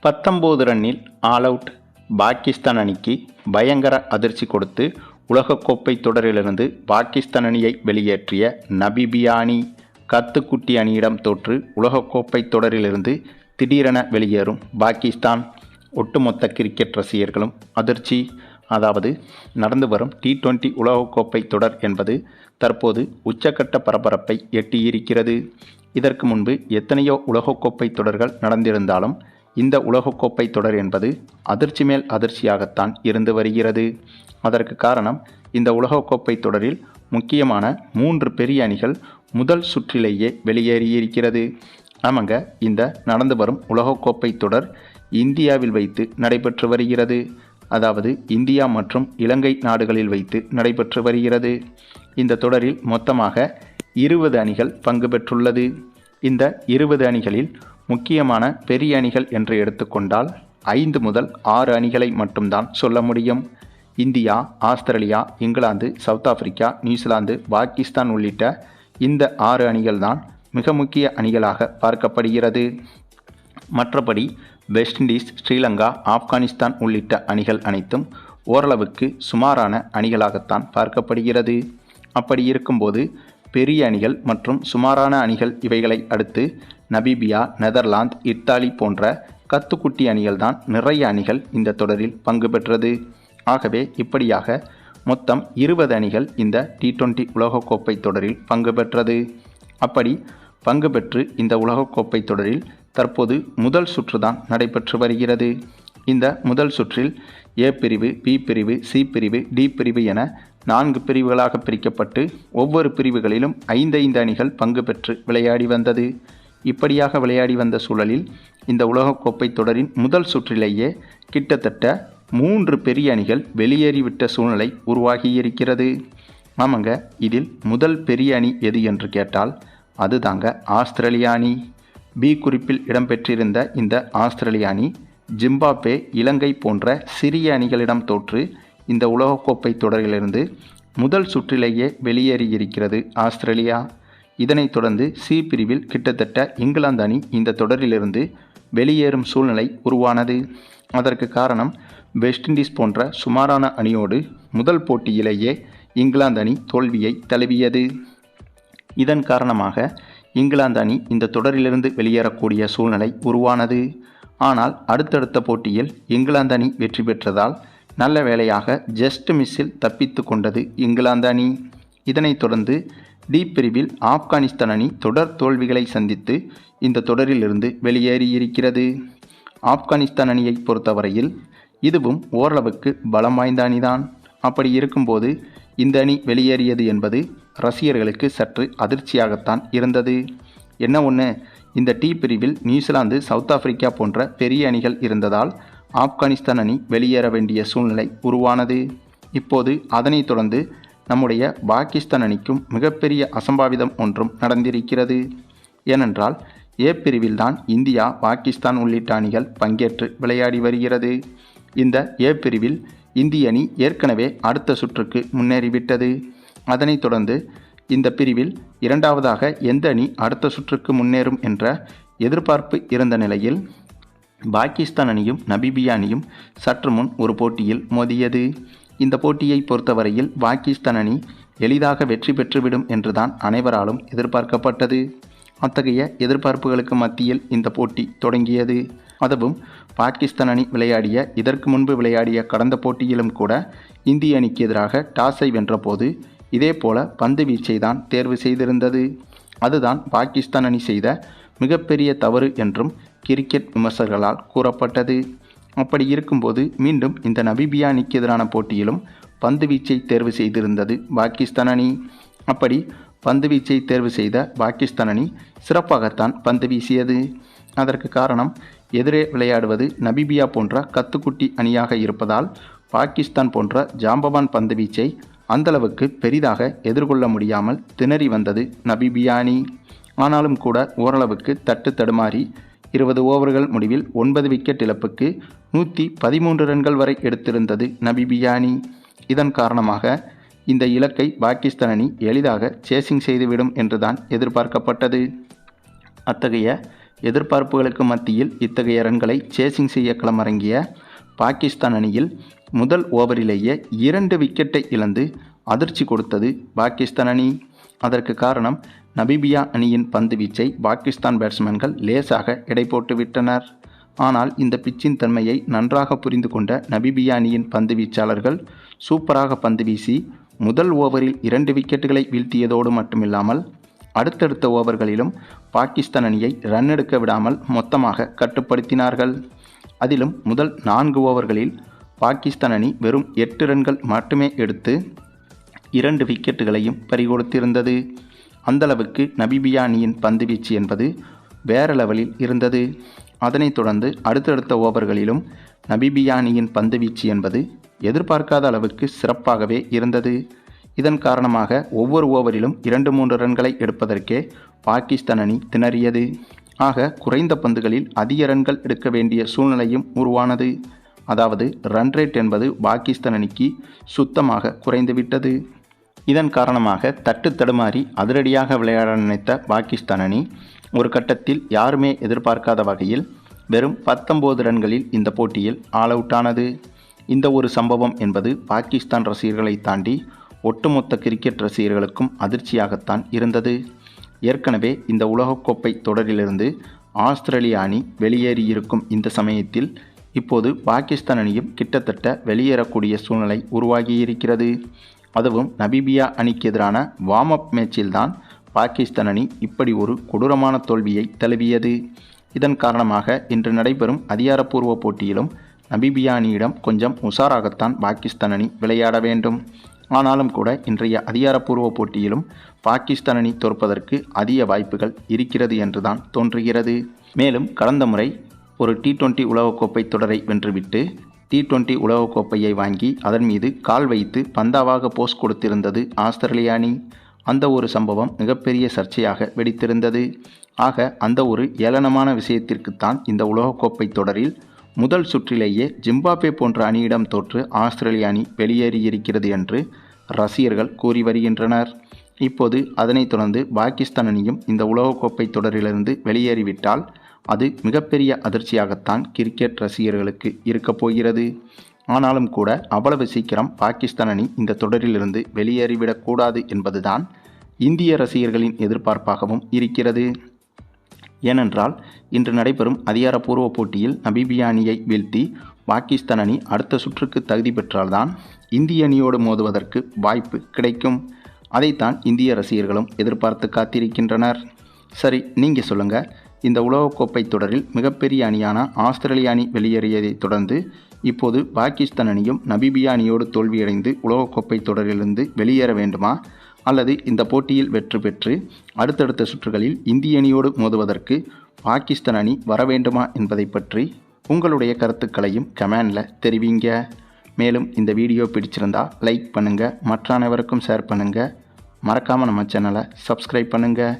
19 ரன்னில் all out Pakistan அணிக்கு பயங்கர அதிர்ச்சி கொடுத்து உலகக்கோப்பை தொடரிலிருந்து பாகிஸ்தான் அணியை வெளியேற்றிய நமீபியா அணி கத்துக்குட்டி அணியிடம் தோற்று உலகக்கோப்பை தொடரிலிருந்து திடீரென வெளியேறும் பாகிஸ்தான். ஒட்டுமொத்த கிரிக்கெட் ரசிகர்களும் அதிர்ச்சி. அதாவது நடந்து வரும் T20 உலகக்கோப்பை தொடர் என்பது தற்போது உச்சக்கட்ட பரபரப்பை எட்டியிருக்கிறது. இதற்கு முன்பு எத்தனையோ உலகக்கோப்பை தொடர்கள் நடந்திருந்தாலும் இந்த உலகக்கோப்பை தொடர் என்பது அதிர்ச்சி மேல் அதிர்ச்சியாகத்தான் இருந்து வருகிறது. அதற்கு காரணம், இந்த உலகக்கோப்பை தொடரில் முக்கியமான 3 பெரிய அணிகள் முதல் சுற்றிலேயே வெளியேறியிருக்கிறது. ஆமாங்க, இந்த நடந்து வரும் உலகக்கோப்பை தொடர் இந்தியாவில் வைத்து நடைபெற்று வருகிறது. அதாவது இந்தியா மற்றும் இலங்கை நாடுகளில் வைத்து நடைபெற்று வருகிறது. இந்த தொடரில் மொத்தமாக 20 அணிகள் பங்கு பெற்றுள்ளது. இந்த 20 அணிகளில் முக்கியமான பெரிய அணிகள் என்று எடுத்துக்கொண்டால் 5 முதல் 6 அணிகளை மட்டும்தான் சொல்ல முடியும். India, Australia, England, south Africa, New Zealand, Pakistan உள்ளிட்ட இந்த 6 அணிகள் தான் மிக முக்கிய அணிகளாக பார்க்கப்படுகிறது. மற்றபடி வெஸ்ட் இண்டீஸ், ஸ்ரீலங்கா, ஆப்கானிஸ்தான் உள்ளிட்ட அணிகள் அனைத்தும் ஓரளவுக்கு சுமாரான அணிகளாகத்தான் பார்க்கப்படுகிறது. அப்படி இருக்கும்போது பெரிய அணிகள் மற்றும் சுமாரான அணிகள் இவைகளை அடுத்து நமீபியா, நெதர்லாந்து, இத்தாலி போன்ற கத்துக்குட்டி அணிகள் தான் நிறைய அணிகள் இந்த தொடரில் பங்கு பெற்றது. ஆகவே இப்படியாக மொத்தம் 20 அணிகள் இந்த T20 உலகக்கோப்பை தொடரில் பங்கு பெற்றது. அப்படி பங்கு பெற்று இந்த உலகக்கோப்பை தொடரில் தற்போது முதல் சுற்று தான் நடைபெற்று வருகிறது. இந்த முதல் சுற்றில் A பிரிவு, B பிரிவு, C பிரிவு, D பிரிவு என 4 பிரிவுகளாக பிரிக்கப்பட்டு ஒவ்வொரு பிரிவுகளிலும் 5 அணிகள் பங்கு பெற்று விளையாடி வந்தது. இப்படியாக விளையாடி வந்த சூழலில் இந்த உலகக்கோப்பை தொடரின் முதல் சுற்றிலேயே கிட்டத்தட்ட 3 பெரிய அணிகள் வெளியேறிவிட்ட சூழ்நிலை உருவாகியிருக்கிறது. ஆமாங்க, இதில் முதல் பெரிய அணி எது என்று கேட்டால் அதுதாங்க ஆஸ்திரேலியா அணி. B குறிப்பில் இடம்பெற்றிருந்த இந்த ஆஸ்திரேலியா அணி ஜிம்பாப்வே, இலங்கை போன்ற சிறிய அணிகளிடம் தோற்று இந்த உலகக்கோப்பை தொடரிலிருந்து முதல் சுற்றிலேயே வெளியேறியிருக்கிறது ஆஸ்திரேலியா. இதனைத் தொடர்ந்து C பிரிவில் கிட்டத்தட்ட இங்கிலாந்து அணி இந்த தொடரிலிருந்து வெளியேறும் சூழ்நிலை உருவானது. அதற்கு காரணம், வெஸ்ட் இண்டீஸ் போன்ற சுமாரான அணியோடு முதல் போட்டியிலேயே இங்கிலாந்து அணி தோல்வியை தழுவியது. இதன் காரணமாக இங்கிலாந்து அணி இந்த தொடரிலிருந்து வெளியேறக்கூடிய சூழ்நிலை உருவானது. ஆனால் அடுத்தடுத்த போட்டியில் இங்கிலாந்து அணி வெற்றி பெற்றதால் நல்ல வேளையாக ஜஸ்ட் மிஸ்ஸில் தப்பித்து கொண்டது இங்கிலாந்து அணி. இதனைத் தொடர்ந்து D பிரிவில் ஆப்கானிஸ்தான் அணி தொடர் தோல்விகளை சந்தித்து இந்த தொடரிலிருந்து வெளியேறியிருக்கிறது. ஆப்கானிஸ்தான் அணியை பொறுத்தவரையில் இதுவும் ஓரளவுக்கு பலம் வாய்ந்த அணிதான். அப்படி இருக்கும்போது இந்த அணி வெளியேறியது என்பது ரசிகர்களுக்கு சற்று அதிர்ச்சியாகத்தான் இருந்தது. என்ன ஒன்று, இந்த T பிரிவில் நியூசிலாந்து, சவுத் ஆப்பிரிக்கா போன்ற பெரிய அணிகள் இருந்ததால் ஆப்கானிஸ்தான் அணி வெளியேற வேண்டிய சூழ்நிலை உருவானது. இப்போது அதனைத் தொடர்ந்து நம்முடைய பாகிஸ்தான் அணிக்கும் மிகப்பெரிய அசம்பாவிதம் ஒன்றும் நடந்திருக்கிறது. ஏனென்றால் A பிரிவில் தான் இந்தியா, பாகிஸ்தான் உள்ளிட்ட அணிகள் பங்கேற்று விளையாடி வருகிறது. இந்த A பிரிவில் இந்திய அணி ஏற்கனவே அடுத்த சுற்றுக்கு முன்னேறிவிட்டது. அதனைத் தொடர்ந்து இந்த பிரிவில் இரண்டாவதாக எந்த அணி அடுத்த சுற்றுக்கு முன்னேறும் என்ற எதிர்பார்ப்பு இருந்த நிலையில் பாகிஸ்தான் அணியும் நமீபியா அணியும் சற்று முன் ஒரு போட்டியில் மோதியது. இந்த போட்டியை பொறுத்தவரையில் பாகிஸ்தான் அணி எளிதாக வெற்றி பெற்றுவிடும் என்றுதான் அனைவராலும் எதிர்பார்க்கப்பட்டது. அத்தகைய எதிர்பார்ப்புகளுக்கு மத்தியில் இந்த போட்டி தொடங்கியது. அதுவும் பாகிஸ்தான் அணி இதற்கு முன்பு விளையாடிய கடந்த போட்டியிலும் கூட இந்திய அணிக்கு எதிராக டாஸை வென்றபோது இதேபோல பந்து வீச்சை தான் தேர்வு செய்திருந்தது. அதுதான் பாகிஸ்தான் அணி செய்த மிகப்பெரிய தவறு என்றும் கிரிக்கெட் விமர்சகர்களால் கூறப்பட்டது. அப்படி இருக்கும்போது மீண்டும் இந்த நமீபியா அணிக்கு எதிரான போட்டியிலும் பந்து வீச்சை தேர்வு செய்திருந்தது பாகிஸ்தான் அணி. அப்படி பந்து வீச்சை தேர்வு செய்த பாகிஸ்தான் அணி சிறப்பாகத்தான் பந்து வீசியது. அதற்கு காரணம், எதிரே விளையாடுவது நமீபியா போன்ற கத்துக்குட்டி அணியாக இருப்பதால் பாகிஸ்தான் போன்ற ஜாம்பவான் பந்து வீச்சை அந்தளவுக்கு பெரிதாக எதிர்கொள்ள முடியாமல் திணறி வந்தது நமீபியா அணி. ஆனாலும் கூட ஓரளவுக்கு தட்டு தடுமாறி 20 ஓவர்கள் முடிவில் 9 விக்கெட் இழப்புக்கு 113 ரன்கள் வரை எடுத்திருந்தது நமீபியா அணி. இதன் காரணமாக இந்த இலக்கை பாகிஸ்தான் அணி எளிதாக சேசிங் செய்துவிடும் என்றுதான் எதிர்பார்க்கப்பட்டது. அத்தகைய எதிர்பார்ப்புகளுக்கு மத்தியில் இத்தகைய ரன்களை சேசிங் செய்ய களமிறங்கிய பாகிஸ்தான் அணியில் முதல் ஓவரிலேயே 2 விக்கெட்டை இழந்து அதிர்ச்சி கொடுத்தது பாகிஸ்தான் அணி. அதற்கு காரணம் நமீபியா அணியின் பந்து வீச்சை பாகிஸ்தான் பேட்ஸ்மேன்கள் லேசாக எடை போட்டு விட்டனர். ஆனால் இந்த பிச்சின் தன்மையை நன்றாக புரிந்து கொண்ட நமீபியா அணியின் பந்து வீச்சாளர்கள் சூப்பராக பந்து வீசி முதல் ஓவரில் 2 விக்கெட்டுகளை வீழ்த்தியதோடு மட்டுமில்லாமல் அடுத்தடுத்த ஓவர்களிலும் பாகிஸ்தான் அணியை ரன் எடுக்க விடாமல் மொத்தமாக கட்டுப்படுத்தினார்கள். அதிலும் முதல் 4 ஓவர்களில் பாகிஸ்தான் அணி வெறும் 8 ரன்கள் மட்டுமே எடுத்து 2 விக்கெட்டுகளையும் பறிகொடுத்திருந்தது. அந்தளவுக்கு நமீபியா அணியின் பந்து வீச்சு என்பது வேற லெவலில் இருந்தது. அதனைத் தொடர்ந்து அடுத்தடுத்த ஓவர்களிலும் நமீபியா அணியின் பந்து வீச்சு என்பது எதிர்பார்க்காத அளவுக்கு சிறப்பாகவே இருந்தது. இதன் காரணமாக ஒவ்வொரு ஓவரிலும் 2-3 ரன்களை எடுப்பதற்கே பாகிஸ்தான் அணி திணறியது. ஆக குறைந்த பந்துகளில் அதிக ரன்கள் எடுக்க வேண்டிய சூழ்நிலையும் உருவானது. அதாவது ரன் ரேட் என்பது பாகிஸ்தான் அணிக்கு சுத்தமாக குறைந்துவிட்டது. இதன் காரணமாக தட்டு தடுமாறி அதிரடியாக விளையாட நினைத்த பாகிஸ்தான் அணி ஒரு கட்டத்தில் யாருமே எதிர்பார்க்காத வகையில் வெறும் 19 ரன்களில் இந்த போட்டியில் ஆல் அவுட் ஆனது. இந்த ஒரு சம்பவம் என்பது பாகிஸ்தான் ரசிகர்களை தாண்டி ஒட்டுமொத்த கிரிக்கெட் ரசிகர்களுக்கும் அதிர்ச்சியாகத்தான் இருந்தது. ஏற்கனவே இந்த உலகக்கோப்பை தொடரிலிருந்து ஆஸ்திரேலியா அணி வெளியேறியிருக்கும் இந்த சமயத்தில் இப்போது பாகிஸ்தான் அணியும் கிட்டத்தட்ட வெளியேறக்கூடிய சூழ்நிலை உருவாகியிருக்கிறது. அதுவும் நமீபியா அணிக்கு எதிரான வார்ம் அப் மேட்சில்தான் பாகிஸ்தான் அணி இப்படி ஒரு கொடூரமான தோல்வியை தழுவியது. இதன் காரணமாக இன்று நடைபெறும் அதிகாரப்பூர்வ போட்டியிலும் நமீபியா அணியிடம் கொஞ்சம் உஷாராகத்தான் பாகிஸ்தான் அணி விளையாட வேண்டும். ஆனாலும் கூட இன்றைய அதிகாரப்பூர்வ போட்டியிலும் பாகிஸ்தான் அணி தோற்பதற்கு அதிக வாய்ப்புகள் இருக்கிறது என்றுதான் தோன்றுகிறது. மேலும் கடந்த முறை ஒரு T20 உலகக்கோப்பை தொடரை வென்றுவிட்டு T20 உலகக்கோப்பையை வாங்கி அதன் மீது கால் வைத்து பந்தாவாக போஸ் கொடுத்திருந்தது ஆஸ்திரேலியா அணி. அந்த ஒரு சம்பவம் மிகப்பெரிய சர்ச்சையாக வெடித்திருந்தது. ஆக அந்த ஒரு ஏளனமான விஷயத்திற்குத்தான் இந்த உலகக்கோப்பை தொடரில் முதல் சுற்றிலேயே ஜிம்பாப்வே போன்ற அணியிடம் தோற்று ஆஸ்திரேலிய அணி வெளியேறியிருக்கிறது என்று ரசிகர்கள் கூறி வருகின்றனர். இப்போது அதனைத் தொடர்ந்து பாகிஸ்தான் அணியும் இந்த உலகக்கோப்பை தொடரிலிருந்து வெளியேறிவிட்டால் அது மிகப்பெரிய அதிர்ச்சியாகத்தான் கிரிக்கெட் ரசிகர்களுக்கு இருக்கப் போகிறது. ஆனாலும் கூட அவ்வளவு சீக்கிரம் பாகிஸ்தான் அணி இந்த தொடரிலிருந்து வெளியேறிவிடக்கூடாது என்பதுதான் இந்திய ரசிகர்களின் எதிர்பார்ப்பாகவும் இருக்கிறது. ஏனென்றால் இன்று நடைபெறும் அதிகாரப்பூர்வ போட்டியில் நமீபியா அணியை வீழ்த்தி பாகிஸ்தான் அணி அடுத்த சுற்றுக்கு தகுதி பெற்றால்தான் இந்திய அணியோடு மோதுவதற்கு வாய்ப்பு கிடைக்கும். அதைத்தான் இந்திய ரசிகர்களும் எதிர்பார்த்து காத்திருக்கின்றனர். சரி, நீங்கள் சொல்லுங்கள், இந்த உலகக்கோப்பை தொடரில் மிகப்பெரிய அணியான ஆஸ்திரேலிய அணி வெளியேறியதைத் தொடர்ந்து இப்போது பாகிஸ்தான் அணியும் நமீபியா அணியோடு தோல்வியடைந்து உலகக்கோப்பை தொடரிலிருந்து வெளியேற வேண்டுமா, அல்லது இந்த போட்டியில் வெற்றி பெற்று அடுத்தடுத்த சுற்றுகளில் இந்திய அணியோடு மோதுவதற்கு பாகிஸ்தான் அணி வர வேண்டுமா என்பதை பற்றி உங்களுடைய கருத்துக்களையும் கமெண்டில் தெரிவிங்க. மேலும் இந்த வீடியோ பிடிச்சிருந்தா லைக் பண்ணுங்கள், மற்ற அனைவருக்கும் ஷேர் பண்ணுங்கள், மறக்காமல் நம்ம சேனலை சப்ஸ்கிரைப் பண்ணுங்கள்.